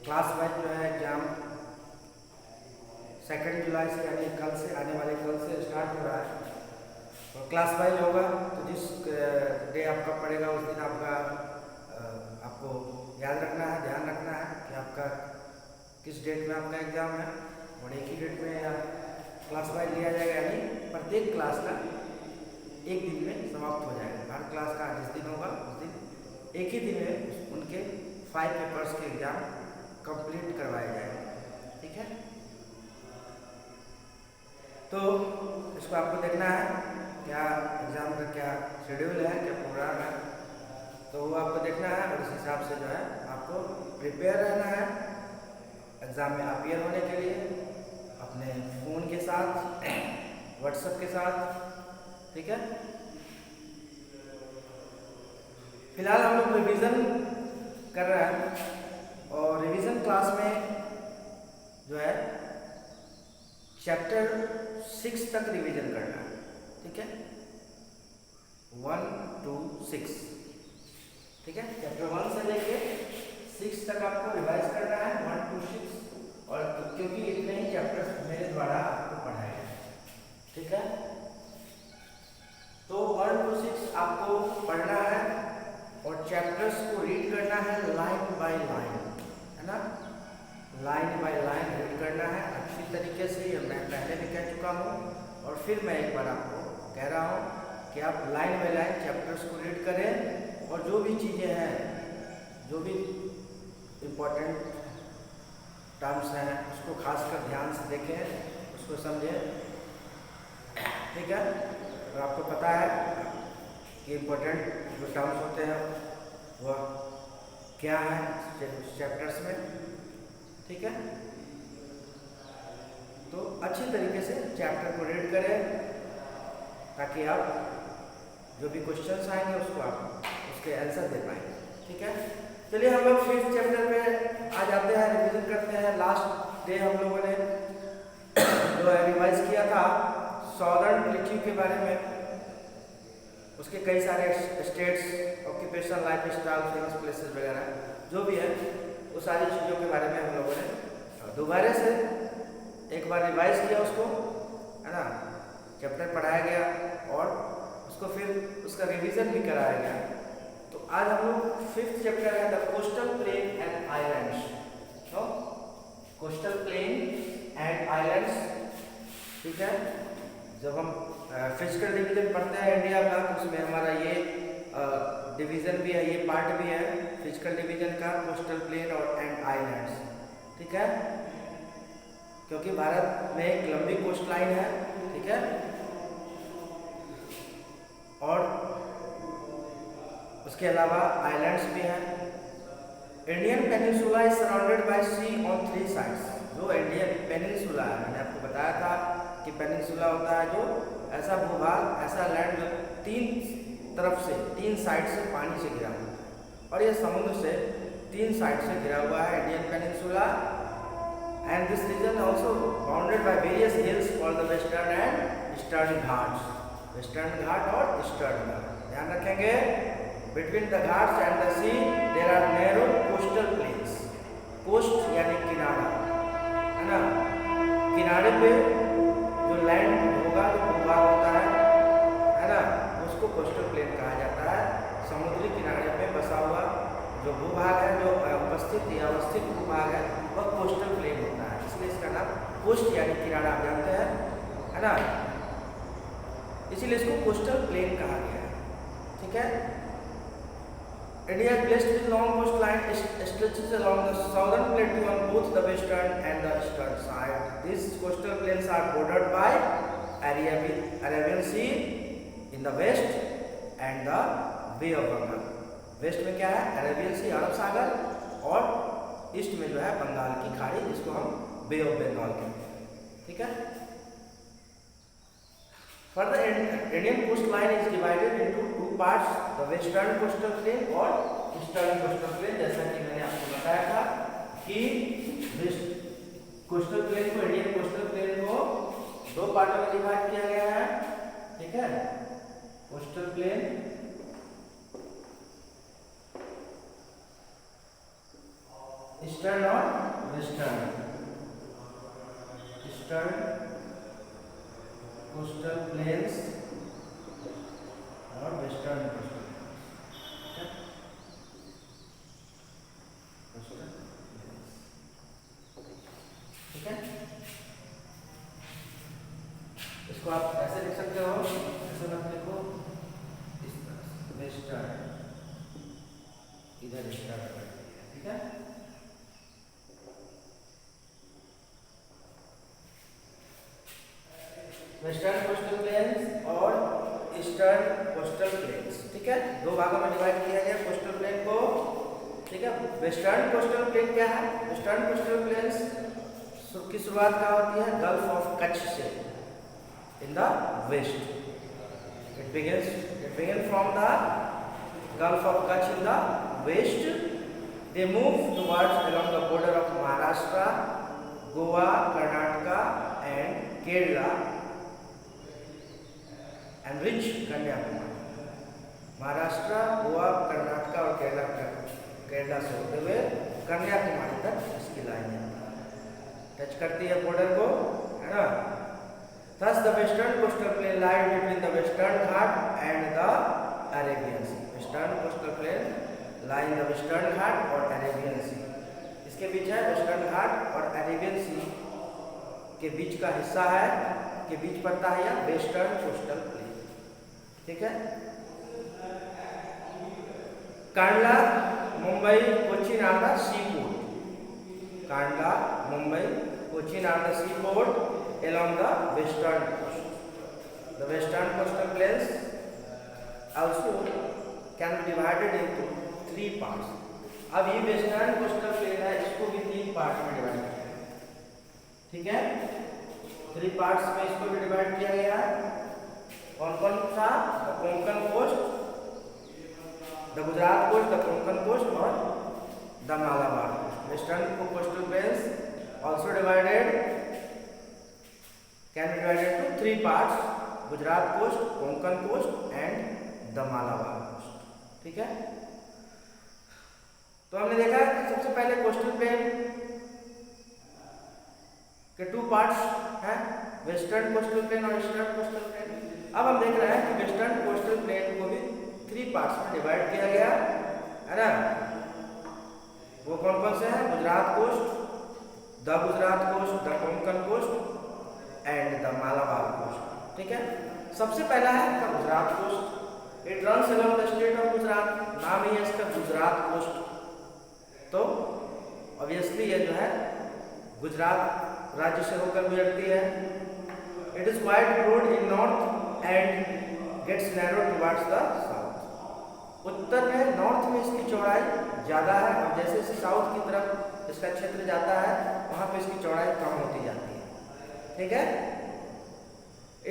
Class wise जो है exam 2 जुलाई से यानी कल से आने वाले कल से स्टार्ट हो रहा है और क्लास वाइज होगा। तो जिस डे आपका पड़ेगा उस दिन आपका आपको याद रखना है, ध्यान रखना है कि आपका किस डेट में आपका एग्ज़ाम है और एक ही डेट में क्लास वाइज लिया जाएगा, यानी प्रत्येक क्लास का एक दिन में समाप्त हो जाएगा। हर क्लास का जिस दिन होगा उस दिन एक ही दिन में उनके 5 पेपर्स के एग्ज़ाम कंप्लीट करवाए जाएंगे। ठीक है, तो इसको आपको देखना है क्या एग्ज़ाम का क्या शेड्यूल है, क्या प्रोग्राम है, तो वो आपको देखना है और इस हिसाब से जो है आपको प्रिपेयर रहना है एग्ज़ाम में अपीयर होने के लिए अपने फ़ोन के साथ, व्हाट्सएप के साथ। ठीक है, फिलहाल हम लोग रिवीजन कर रहे हैं और रिवीजन क्लास में जो है चैप्टर 6 तक रिवीजन करना है। ठीक है, 1 to 6। ठीक है, चैप्टर 1 से लेके 6 तक आपको रिवाइज करना है, 1 to 6, और क्योंकि इतने ही चैप्टर्स मेरे द्वारा आपको पढ़ाए हैं। ठीक है, तो 1 to 6 आपको पढ़ना है और चैप्टर्स को रीड करना है लाइन बाय लाइन, है ना, लाइन बाय लाइन रीड करना है अच्छी तरीके से। ये मैं पहले भी कह चुका हूँ और फिर मैं एक बार आपको कह रहा हूँ कि आप लाइन बाय लाइन चैप्टर्स को रीड करें और जो भी चीज़ें हैं, जो भी इम्पोर्टेंट टर्म्स हैं उसको खासकर ध्यान से देखें, उसको समझें। ठीक है, और आपको पता है कि इम्पोर्टेंट जो टर्म्स होते हैं वह क्या है चैप्टर्स में। ठीक है, तो अच्छी तरीके से चैप्टर को रीड करें ताकि आप जो भी क्वेश्चंस आएंगे उसको आप उसके आंसर दे पाएंगे। ठीक है, चलिए हम लोग 5th चैप्टर पे आ जाते हैं, रिवीजन करते हैं। लास्ट डे हम लोगों ने जो है रिवाइज किया था सॉदर्न प्लेट्यू के बारे में, उसके कई सारे states, occupation, life style, famous places वगैरह जो भी है वो सारी चीज़ों के बारे में हम लोगों ने दोबारा से एक बार रिवाइज किया उसको, है ना, चैप्टर पढ़ाया गया और उसको फिर उसका रिवीजन भी कराया गया। तो आज हम लोग 5th चैप्टर है the coastal plain and islands. Coastal plain and islands. ठीक है, जब हम फिजिकल डिवीजन पढ़ते हैं इंडिया का तो उसमें हमारा ये डिवीजन भी है, ये पार्ट भी है फिजिकल डिवीजन का, कोस्टल प्लेन और एंड आइलैंड्स। ठीक है, क्योंकि भारत में एक लंबी कोस्ट लाइन है। ठीक है, और उसके अलावा आइलैंड्स भी हैं। Indian peninsula is surrounded by sea on 3 sides. जो इंडियन पेनिनसुला है, मैंने आपको बताया था कि पेनिनसुला होता है जो ऐसा भूभाग, ऐसा लैंड जो 3 तरफ से, 3 साइड से पानी से घिरा हुआ है और ये समुद्र से 3 साइड से घिरा हुआ है Indian peninsula. And this region also bounded by various hills called the Western and Eastern Ghats. Western Ghat और ईस्टर्न घाट, ध्यान रखेंगे। Between the Ghats and the sea there are narrow coastal plains. Coast यानी किनारा, है ना, किनारे पे जो लैंड होगा, जो भूभाग होता है ना, उसको कोस्टल प्लेन कहा जाता है। समुद्री किनारे पे बसा हुआ जो भूभाग है, जो उपस्थित या अवस्थित भूभाग है, वह कोस्टल प्लेन होता है। इसलिए इसका नाम कोस्ट यानी किनारा आप जानते हैं, है ना, इसीलिए इसको कोस्टल प्लेन कहा गया है। ठीक है, India is blessed with long coastline stretches along the southern plateau on both the western and the eastern side. These coastal plains are bordered by Arabian Sea in the west and the Bay of Bengal. West में क्या है, Arabian सी, अरब सागर, और east में जो है बंगाल की खाड़ी, जिसको हम बे ऑफ बंगाल कहते हैं। ठीक है, Further, Indian coastline is divided into 2 parts, the western coastal plain और eastern coastal plain। जैसा कि मैंने आपको बताया था कि कोस्टल प्लेन को, इंडियन कोस्टल प्लेन को 2 पार्टों में डिवाइड किया गया है। ठीक है, कोस्टल प्लेन ईस्टर्न और वेस्टर्न, ईस्टर्न कोस्टल प्लेन्स और वेस्टर्न कोस्टल प्लेन्स, ठीक है। इसको आप ऐसे लिख सकते हो, ऐसे मत लिखो, इस तरह से वेस्टर्न, इधर ईस्टर्न कर दिया, ठीक है। वेस्टर्न कोस्टल प्लेन्स और ईस्टर्न कोस्टल प्लेन्स, ठीक है। दो भागों में डिवाइड किया गया कोस्टल प्लेन को, ठीक है। वेस्टर्न कोस्टल प्लेन क्या है? वेस्टर्न कोस्टल प्लेन्स की शुरुआत कहाँ होती है? गल्फ ऑफ कच्छ से, in the west. It begins from the Gulf of Kutch in the west. They move towards along the border of Maharashtra, Goa, Karnataka and Kerala and reach Kanyakumari. Maharashtra, Goa, Karnataka और केरला से होते हुए कन्याकुमारी तक इसकी लाइन टच करती है border को, है ना। Thus the western coastal plain lies between the Western Ghat and the Arabian Sea. Western coastal plain lie in the Western Ghat और Arabian Sea. इसके बीच है वेस्टर्न घाट और अरेबियन सी के बीच का हिस्सा है, के बीच पड़ता है यह वेस्टर्न कोस्टल प्लेन, ठीक है। Kandla, Mumbai, Cochin are the sea port. Kandla, Mumbai, Cochin are the sea port along the western coast. The western coastal plains also can be divided into 3 parts. अब ये वेस्टर्न कोस्टल प्लेन है, इसको भी 3 पार्ट में डिवाइड किया है, ठीक है। 3 पार्ट्स में इसको भी डिवाइड किया गया है। कौन कौन सा? The Konkan coast, the Gujarat coast, the Konkan coast और the Malabar coast. Western coastal plains also divided can be divided into 3 parts: Gujarat coast, Konkan coast and the Malabar coast, ठीक है। तो हमने देखा कि सबसे पहले कोस्टल प्लेन के 2 पार्ट्स हैं, वेस्टर्न कोस्टल प्लेन और ईस्टर्न कोस्टल प्लेन। अब हम देख रहे हैं कि वेस्टर्न कोस्टल प्लेन को भी 3 पार्ट्स में डिवाइड किया गया है ना। वो कौन कौन से हैं? Gujarat coast, the Gujarat coast, the Konkan coast and the Malabar coast, ठीक है। सबसे पहला है the Gujarat coast. It runs along the state of Gujarat, नाम ही है इसका गुजरात कोस्ट। तो ऑब्वियसली ये जो है गुजरात राज्य से होकर गुजरती है। It is quite broad in north and gets narrow towards the south. उत्तर में, नॉर्थ में इसकी चौड़ाई ज़्यादा है और जैसे जैसे साउथ की तरफ इसका क्षेत्र जाता है वहाँ पे इसकी चौड़ाई कम होती जाती है, ठीक है।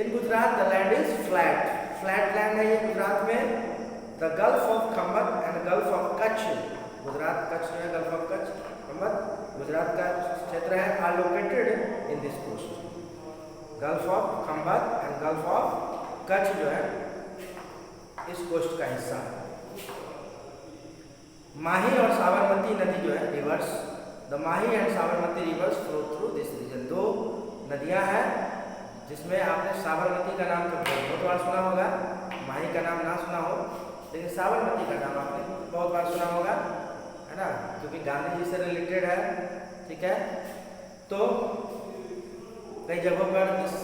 In Gujarat the land is flat, flat land है ये गुजरात में। The gulf of Khambhat and gulf of Kutch, Gujarat Kutch जो है, गल्फ ऑफ कच्छ, खम्बत गुजरात का क्षेत्र है, are located in this coast. Gulf of Khambhat and gulf of Kutch जो है इस कोस्ट का हिस्सा है। माही और साबरमती नदी जो है, rivers, the Mahi and Sabarmati rivers flow through this region. 2 नदियां हैं जिसमें आपने साबरमती का नाम तो बहुत बार सुना होगा, माही का नाम ना सुना हो, लेकिन साबरमती का नाम आपने बहुत बार सुना होगा, है ना, क्योंकि गांधी जी से रिलेटेड है, ठीक है। तो कई जगहों पर इस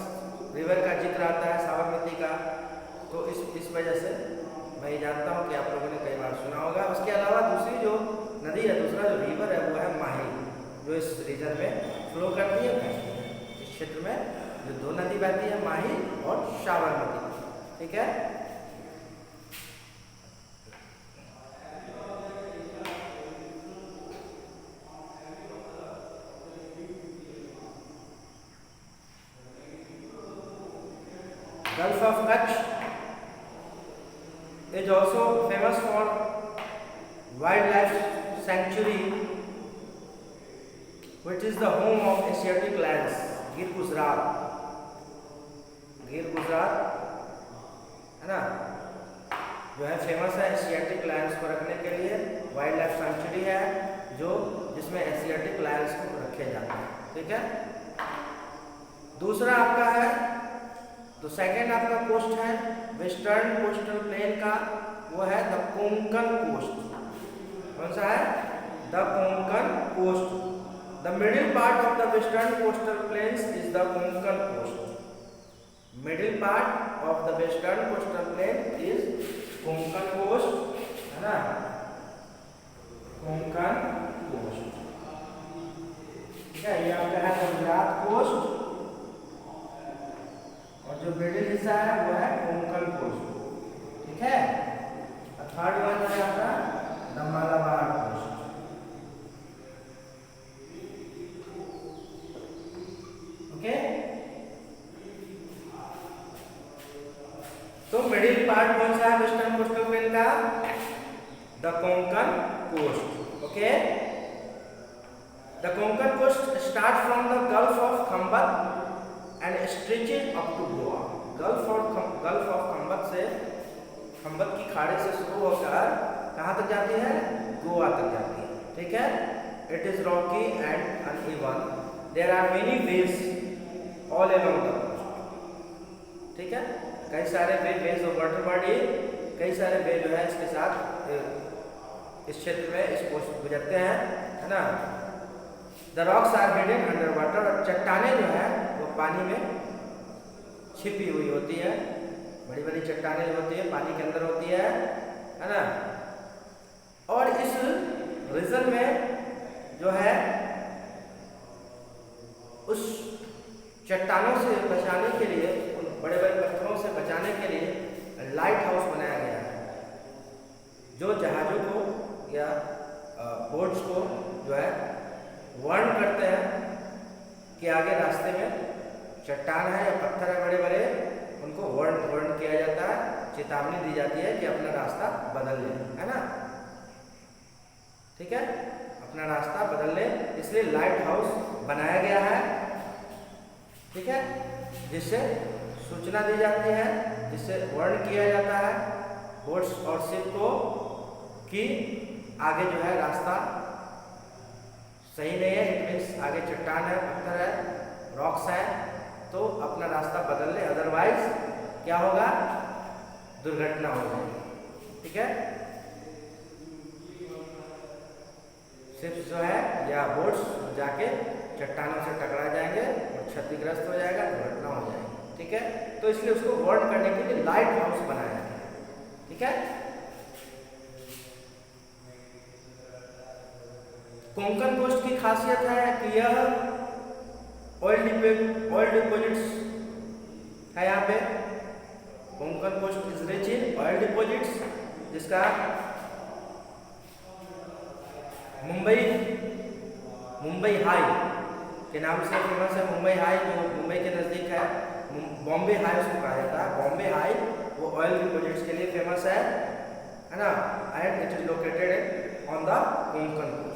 रिवर का जिक्र आता है, साबरमती का, तो इस वजह से मैं ये जानता हूँ कि आप लोगों ने कई बार सुना होगा। उसके अलावा दूसरी जो नदी है, दूसरा जो रिवर है वो है माही, जो इस रीजन में फ्लो करती है। इस क्षेत्र में जो 2 नदी बहती है, माही और साबरमती, ठीक है। Gulf of Kutch is also famous for wildlife sanctuary, which is the home of Asiatic lions. गिर गुजरात है ना, जो है फेमस है एशियाटिक लायंस को रखने के लिए। वाइल्ड लाइफ सेंचुरी है जो इसमें एशियाटिक लायंस को रखे जाते हैं। ठीक है, दूसरा आपका है, तो सेकंड आपका कोस्ट है वेस्टर्न कोस्टल प्लेन का, वो है द कोंकण कोस्ट। कौन सा है? The Konkan coast. The middle part of the western coastal plains is the Konkan coast. Middle part of the western coastal plain is Konkan coast, है ना, कोंकण कोस्ट। ठीक है, ये आपका है गुजरात कोस्ट, और जो मिडिल हिस्सा है वो है कोंकण कोस्ट। ठीक है, थर्ड वन है आपका द मालाबार कोस्ट। ओके, तो मिडिल पार्ट कौन सा है वेस्टर्न कोस्टल प्लेन का? The Konkan coast. Okay, the Konkan coast start from the gulf of Khambhat and stretches up to Goa. Gulf of Khambhat से, खंबत की खाड़ी से शुरू होकर कहाँ तक जाती है? गोवा तक जाती है। ठीक है, it is rocky and uneven, there are many ways all along the coast. ठीक है, कई सारे वेज और वाटर बॉडी, कई सारे वे जो है इसके साथ इस क्षेत्र में इस कोस्ट गुजरते हैं, है ना। The rocks are hidden under water, और चट्टाने जो है वो पानी में छिपी हुई होती है, बड़ी बड़ी चट्टाने जो होती है पानी के अंदर होती है ना। और इस रीजन में जो है उस चट्टानों से बचाने के लिए, उन बड़े बड़े पत्थरों से बचाने के लिए लाइट हाउस बनाया गया है, जो जहाज़ों को या बोट्स को जो है वार्न करते हैं कि आगे रास्ते में चट्टान है या पत्थर है बड़े बड़े, उनको वार्न किया जाता है, चेतावनी दी जाती है कि अपना रास्ता बदल लें, है ना। ठीक है, अपना रास्ता बदल लें, इसलिए लाइट हाउस बनाया गया है। ठीक है, जिससे सूचना दी जाती है, जिससे वार्न किया जाता है बोट्स और शिप को कि आगे जो है रास्ता सही नहीं है, इट मीन्स आगे चट्टान है, पत्थर है, रॉक्स है, तो अपना रास्ता बदल ले, अदरवाइज क्या होगा? दुर्घटना हो जाएगी। ठीक है, शिप्स जो है या बोट्स जाके चट्टानों से टकरा जाएंगे और क्षतिग्रस्त हो जाएगा, दुर्घटना हो जाएगी। ठीक है, तो इसलिए उसको वार्न करने के लिए लाइट हाउस बनाया है। ठीक है, कोंकण कोस्ट की खासियत है कि यह ऑयल डिपॉजिट्स है। यहाँ पे Konkan coast is rich in oil deposits, जिसका मुंबई हाई के नाम से फेमस है। मुंबई हाई जो मुंबई के नज़दीक है, बॉम्बे हाई उसको कहा जाता है। बॉम्बे हाई वो ऑयल डिपॉजिट्स के लिए फेमस है ना, and it is located on the Konkan coast.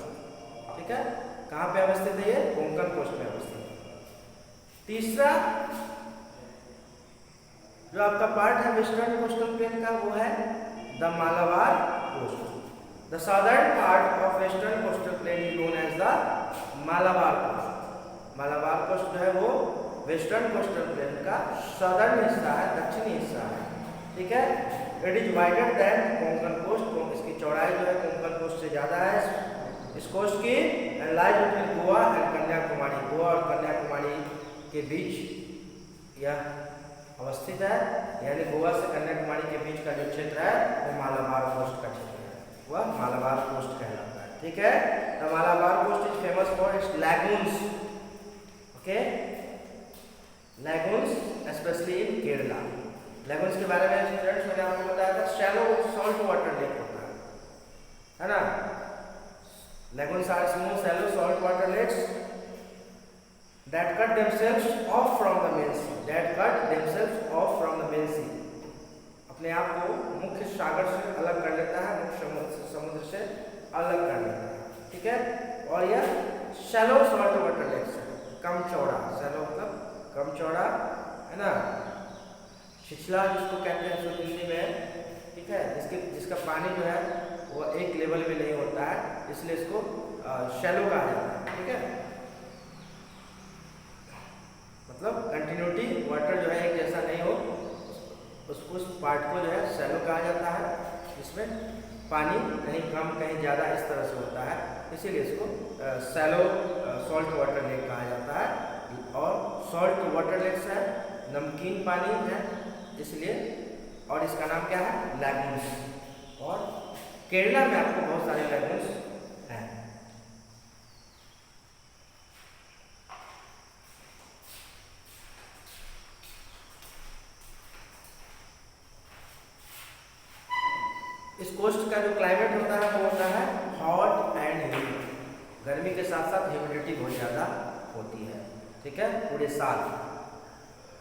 ठीक है, कहाँ पे अवस्थित है ये? कोंकण कोस्ट में अवस्थित है। तीसरा जो आपका पार्ट है वेस्टर्न कोस्टल प्लेन का, वो है the Malabar coast. The southern part of western coastal plain is known as the Malabar coast. Malabar coast जो है वो वेस्टर्न कोस्टल प्लेन का सदर्न हिस्सा है, दक्षिणी हिस्सा है। ठीक है, it is wider than Konkan coast, इसकी चौड़ाई जो है कोंकण कोस्ट से ज़्यादा है। इस कोस्ट की lies between Goa and Kanyakumari, Goa और कन्याकुमारी के बीच यह अवस्थित है, यानी गोवा से कन्याकुमारी के बीच का जो क्षेत्र है वो मालाबार कोस्ट का क्षेत्र है, वह मालाबार कोस्ट कहलाता है। ठीक है, the Malabar coast is famous for its lagoons. Okay, lagoons specially in Kerala. Lagoons के बारे में स्टूडेंट्स मैंने आपको बताया था, शैलो सॉल्ट वाटर लेक होता है ना। Lagoons are small, shallow salt water lakes that cut themselves off from the main sea. अपने आप को मुख्य सागर से अलग कर लेता है, मुख्य समुद्र से अलग कर लेता है। ठीक है, और यह शैलो सॉल्ट वाटर लेक्स है, कम चौड़ा, शैलो मतलब कम चौड़ा, है ना। छिछला जिसको कहते हैं शुद्ध हिंदी में, ठीक है, जिसका पानी जो है वो एक लेवल में नहीं होता है, इसलिए इसको शैलो कहा जाता है, ठीक है। मतलब कंटिन्यूटी वाटर जो है एक जैसा नहीं हो, उस पार्ट को जो है शैलो कहा जाता है, इसमें पानी कहीं कम कहीं ज़्यादा इस तरह से होता है, इसीलिए इसको शैलो सॉल्ट वाटर लेक कहा जाता है। और सॉल्ट वाटर लेक्स है, नमकीन पानी है इसलिए, और इसका नाम क्या है, लैगून्स। और केरला में आपको बहुत सारे लैगून्स हैं। इस कोस्ट का जो क्लाइमेट होता है वो होता है हॉट एंड ह्यूमिड, गर्मी के साथ साथ ह्यूमिडिटी बहुत ज़्यादा होती है, ठीक है, पूरे साल।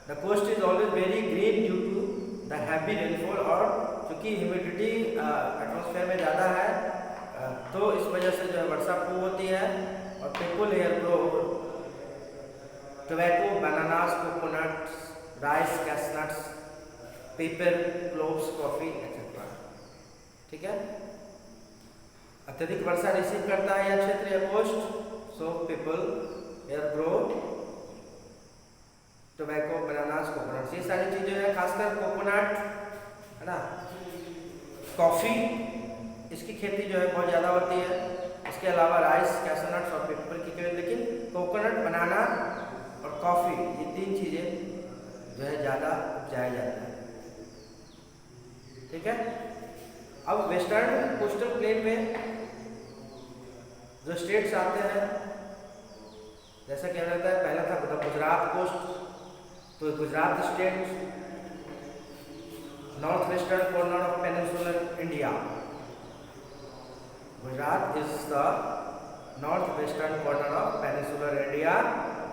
The coast is always very green due to the heavy rainfall, और चूँकि ह्यूमिडिटी एटमॉस्फेयर में ज़्यादा है तो इस वजह से जो है वर्षा खूब होती है। और people here grow tobacco, bananas, coconuts, rice, cashew nuts, pepper, cloves, coffee etcetera, ठीक है। अत्यधिक वर्षा रिसीव करता है यह क्षेत्र या coast, so people here grow tobacco, bananas, coconuts, ये सारी चीज़ें हैं, खासकर कोकोनट है ना, कॉफ़ी, इसकी खेती जो है बहुत ज़्यादा होती है। इसके अलावा राइस, कैशनट्स और पेपर की खेती, लेकिन कोकोनट, बनाना और कॉफ़ी ये तीन चीज़ें जो है ज़्यादा उपजाया जाता है, ठीक है। अब वेस्टर्न कोस्टल प्लेन में जो स्टेट्स आते हैं, जैसा क्या रहता है, पहला था गुजरात कोस्ट, तो Gujarat state, north western corner of peninsular India. Gujarat is the north western corner of peninsular India.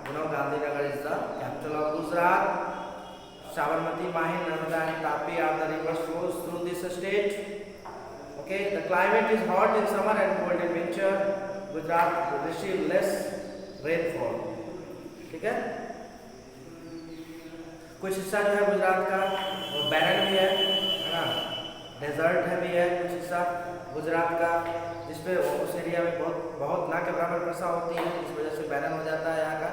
Gandhinagar is the capital of Gujarat. Sabarmati, Mahin, Narmada and Tapi are the rivers flows through this state. Okay, the climate is hot in summer and cold in winter. Gujarat receive less rainfall. ठीक है, कुछ हिस्सा जो है गुजरात का वो बैरन भी है ना, डेजर्ट है भी है कुछ हिस्सा गुजरात का, जिसपे उस एरिया में बहुत ना के बराबर वर्षा होती है, इस वजह से बैरन हो जाता है यहाँ का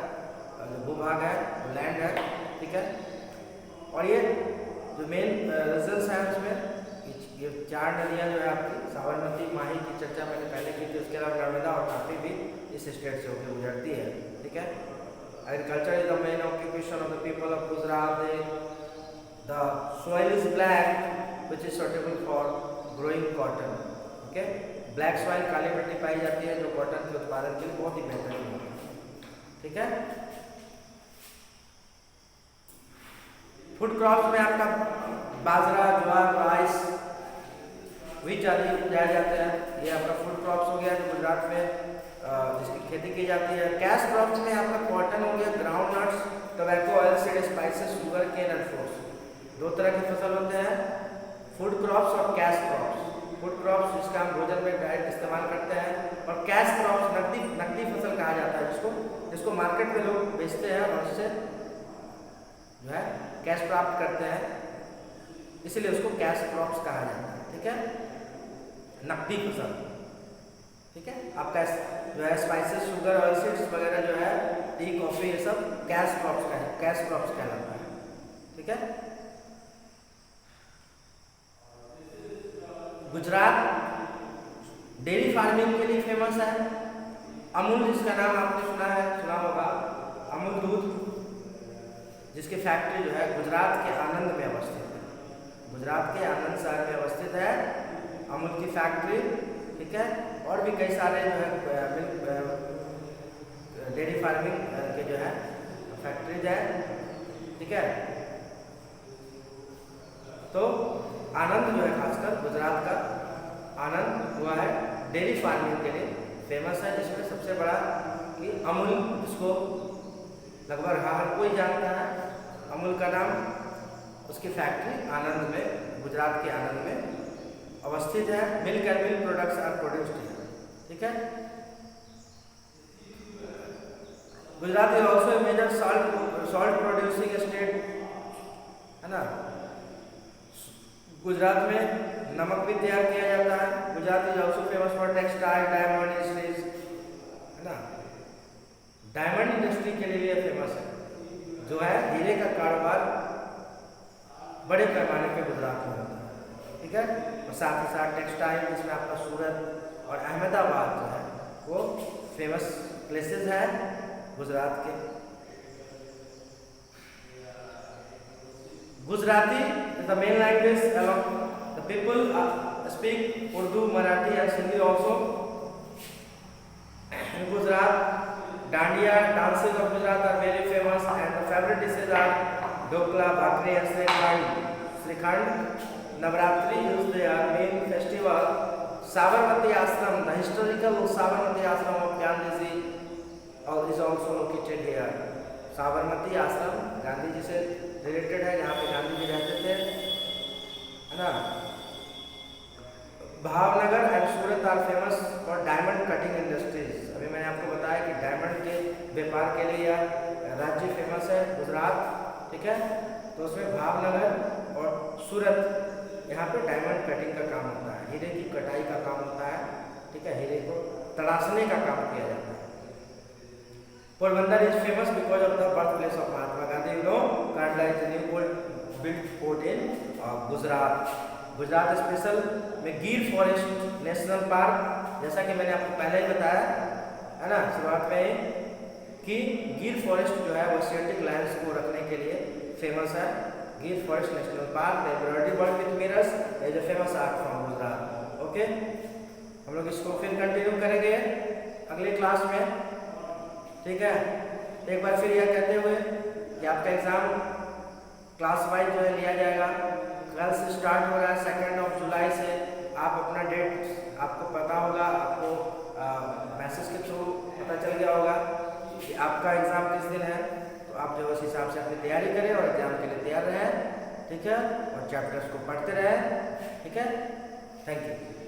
जो भूभाग है, लैंड है, ठीक है। और ये जो मेन रीजन्स हैं उसमें ये चार नदियाँ जो है आपकी, साबरमती, माही की चर्चा मैंने पहले की थी, उसके अलावा नर्मदा और तापी भी इस स्टेट से होकर गुजरती है, ठीक है। Agriculture is the main occupation of the people of Gujarat. The soil is black which is suitable for growing cotton, okay. Black soil, काली मिट्टी पाई जाती है जो कॉटन के उत्पादन के लिए बहुत ही बेहतरीन है, ठीक है। फूड क्रॉप्स में आपका बाजरा, ज्वार, राइस, व्हीट आदि उपजाए जाते हैं, ये आपका फूड क्रॉप्स हो गया जो गुजरात में जिसकी खेती की जाती है। कैश क्रॉप्स में आपका कॉटन हो गया, ground nuts, tobacco, oil seed, spices, sugar cane and fruits. दो तरह की फसल होते हैं, फूड क्रॉप्स और कैश क्रॉप्स। फूड क्रॉप्स जिसका हम भोजन में डायरेक्ट इस्तेमाल करते हैं, और कैश क्रॉप्स नकदी फसल कहा जाता है, जिसको मार्केट में लोग बेचते हैं और उससे जो है कैश प्राप्त करते हैं, इसलिए उसको कैश क्रॉप्स कहा जाता है, ठीक है, नकदी फसल, ठीक है। आपका जो है स्पाइसेस, शुगर, ऑयल सीड्स वगैरह जो है, टी, कॉफ़ी, ये सब कैश क्रॉप्स कहलाता है, ठीक है। गुजरात डेयरी फार्मिंग के लिए फेमस है। अमूल, जिसका नाम आपने सुना होगा, अमूल दूध, जिसकी फैक्ट्री जो है गुजरात के आनंद में अवस्थित है, गुजरात के आनंद शहर में अवस्थित है अमूल की फैक्ट्री, ठीक है। और भी कई सारे जो है डेयरी फार्मिंग के जो है फैक्ट्रीज है, ठीक है। तो आनंद जो है खासकर गुजरात का आनंद हुआ है डेयरी फार्मिंग के लिए फेमस है, जिसमें सबसे बड़ा कि अमूल, जिसको लगभग हर कोई जानता है, अमूल का नाम, उसकी फैक्ट्री आनंद में, गुजरात के आनंद में अवस्थित है। Milk and milk products are produced here, ठीक है। Gujarat is also a major salt producing state, है ना। गुजरात में नमक भी तैयार किया जाता है। Gujarat is also famous for textile, diamond, industries, है ना। डायमंड इंडस्ट्री के लिए फेमस है, जो है हीरे का कारोबार बड़े पैमाने पे गुजरात में होता है, ठीक है। और साथ ही साथ टेक्सटाइल, जिसमें आपका सूरत और अहमदाबाद जो है वो फेमस प्लेसेस है गुजरात के। Gujarati is the main language along the people speak Urdu, Marathi and Hindi also. In Gujarat, Dandiya dances of Gujarat are very famous and the favorite dishes are dokla, bhakri and srikhand. Srikhand, Navratri is their main festival. Sabarmati Ashram, the historical Sabarmati Ashram of Gandhiji is also located here. Sabarmati आश्रम गांधी जी से related है, जहाँ पे गांधी जी रहते थे, है ना। Bhavnagar and Surat are famous for diamond cutting industries. अभी मैंने आपको बताया कि डायमंड के व्यापार के लिए यह राज्य फेमस है गुजरात, ठीक है। तो उसमें भावनगर और सूरत, यहाँ पे डायमंड कटिंग का काम होता है, हीरे की कटाई का काम होता है, ठीक है। हीरे को तराशने का काम किया जाता है। Porbandar is famous because of the birthplace of Mahatma Gandhi. You know, Kandla is a new built fort in Gujarat. Gujarat special में गिर फॉरेस्ट नेशनल पार्क, जैसा कि मैंने आपको पहले ही बताया है ना शुरुआत में, कि गिर फॉरेस्ट जो है वो एशियाटिक लायंस को रखने के लिए फेमस है। गिर forest national park, the embroidery work with mirrors is a famous art from Gujarat. Okay, हम लोग इसको फिर कंटिन्यू करेंगे अगले क्लास में, ठीक है। एक बार फिर यह कहते हुए कि आपका एग्ज़ाम क्लास वाइज जो है लिया जाएगा। कल से स्टार्ट हो रहा है 2 जुलाई से। आप अपना डेट आपको पता होगा, आपको मैसेज के थ्रू पता चल गया होगा कि आपका एग्ज़ाम किस दिन है। तो आप जो उस हिसाब से अपनी तैयारी करें और एग्ज़ाम के लिए तैयार रहें, ठीक है। और चैप्टर्स को पढ़ते रहें, ठीक है। Thank you.